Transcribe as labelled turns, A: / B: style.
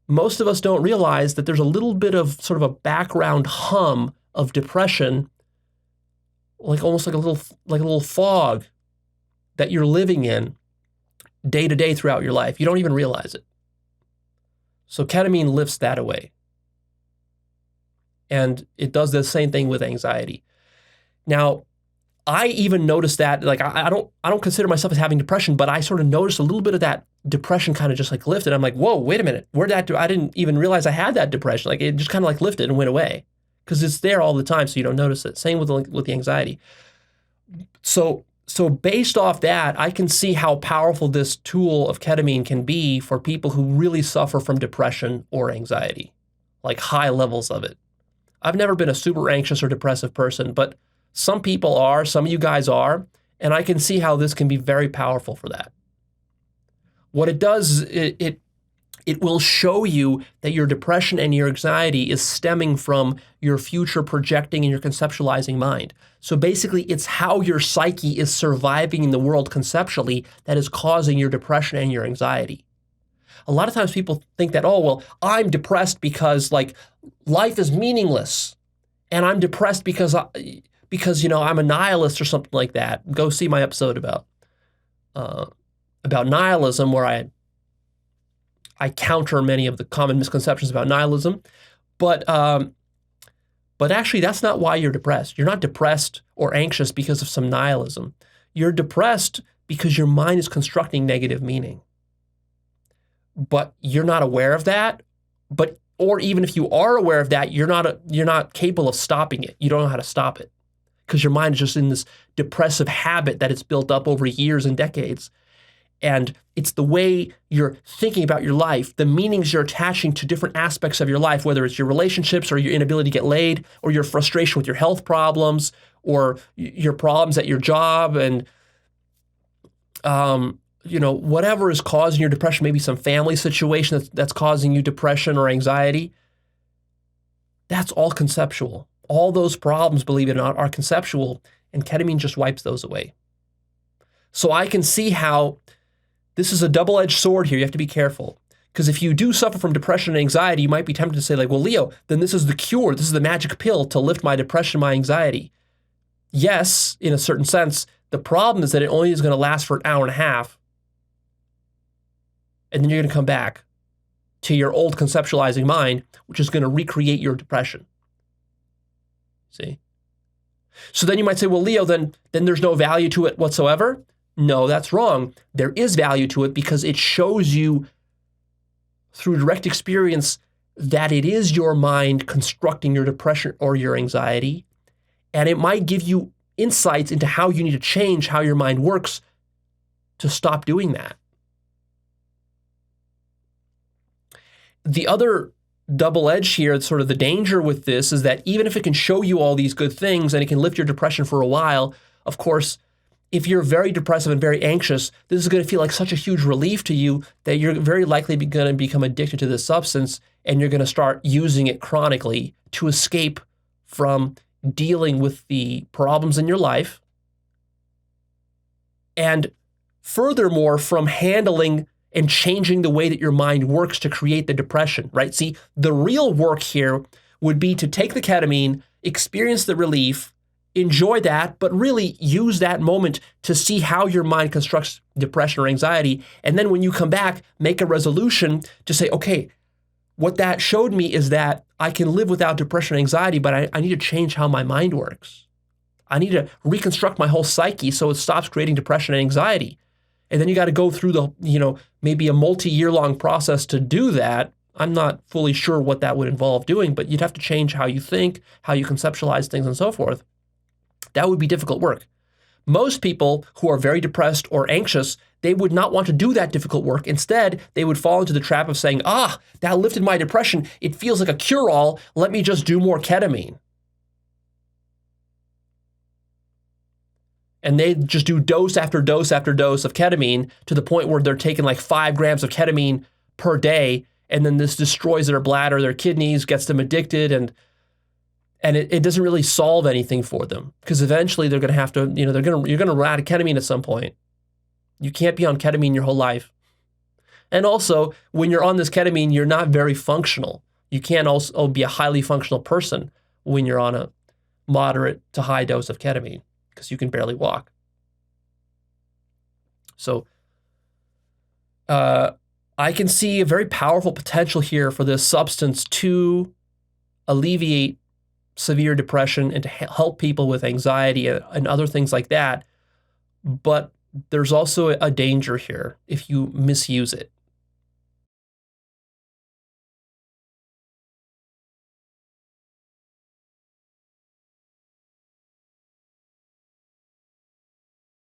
A: most of us don't realize that there's a little bit of sort of a background hum of depression, like almost like a little fog that you're living in day to day throughout your life. You don't even realize it. So ketamine lifts that away. And it does the same thing with anxiety. Now, I even noticed that, like, I don't consider myself as having depression, but I sort of noticed a little bit of that depression kind of just like lifted. I'm like, whoa, wait a minute. Where did that do? I didn't even realize I had that depression. Like, it just kind of like lifted and went away because it's there all the time, so you don't notice it. Same with the anxiety. So based off that, I can see how powerful this tool of ketamine can be for people who really suffer from depression or anxiety, like high levels of it. I've never been a super anxious or depressive person, but some people are, some of you guys are, and I can see how this can be very powerful for that. What it does, it will show you that your depression and your anxiety is stemming from your future projecting and your conceptualizing mind. So basically, it's how your psyche is surviving in the world conceptually that is causing your depression and your anxiety. A lot of times people think that, oh, well, I'm depressed because like life is meaningless, and I'm depressed because I'm a nihilist or something like that. Go see my episode about nihilism, where I counter many of the common misconceptions about nihilism. But actually, that's not why you're depressed. You're not depressed or anxious because of some nihilism. You're depressed because your mind is constructing negative meaning. But you're not aware of that. Or even if you are aware of that, you're not capable of stopping it. You don't know how to stop it because your mind is just in this depressive habit that it's built up over years and decades. And it's the way you're thinking about your life, the meanings you're attaching to different aspects of your life, whether it's your relationships or your inability to get laid, or your frustration with your health problems, or your problems at your job, and whatever is causing your depression, maybe some family situation that's causing you depression or anxiety. That's all conceptual. All those problems, believe it or not, are conceptual, and ketamine just wipes those away. So I can see how this is a double-edged sword here. You have to be careful. Because if you do suffer from depression and anxiety, you might be tempted to say, like, well, Leo, then this is the cure. This is the magic pill to lift my depression, my anxiety. Yes, in a certain sense. The problem is that it only is going to last for an hour and a half. And then you're going to come back to your old conceptualizing mind, which is going to recreate your depression. See? So then you might say, well, Leo, then there's no value to it whatsoever. No, that's wrong. There is value to it because it shows you through direct experience that it is your mind constructing your depression or your anxiety. And it might give you insights into how you need to change how your mind works to stop doing that. The other double edge here, sort of the danger with this, is that even if it can show you all these good things and it can lift your depression for a while, of course, if you're very depressive and very anxious, this is going to feel like such a huge relief to you that you're very likely going to become addicted to this substance, and you're going to start using it chronically to escape from dealing with the problems in your life, and furthermore, from handling and changing the way that your mind works to create the depression, right? See, the real work here would be to take the ketamine, experience the relief, enjoy that, but really use that moment to see how your mind constructs depression or anxiety. And then when you come back, make a resolution to say, okay, what that showed me is that I can live without depression and anxiety, but I need to change how my mind works. I need to reconstruct my whole psyche so it stops creating depression and anxiety. And then you got to go through maybe a multi-year long process to do that. I'm not fully sure what that would involve doing, but you'd have to change how you think, how you conceptualize things, and so forth. That would be difficult work. Most people who are very depressed or anxious, they would not want to do that difficult work. Instead, they would fall into the trap of saying, that lifted my depression. It feels like a cure-all. Let me just do more ketamine. And they just do dose after dose after dose of ketamine to the point where they're taking like 5 grams of ketamine per day. And then this destroys their bladder, their kidneys, gets them addicted, and it doesn't really solve anything for them, because eventually they're going to have to, you're going to run out of ketamine at some point. You can't be on ketamine your whole life. And also, when you're on this ketamine, you're not very functional. You can't also be a highly functional person when you're on a moderate to high dose of ketamine because you can barely walk. So I can see a very powerful potential here for this substance to alleviate severe depression and to help people with anxiety and other things like that. But there's also a danger here if you misuse it.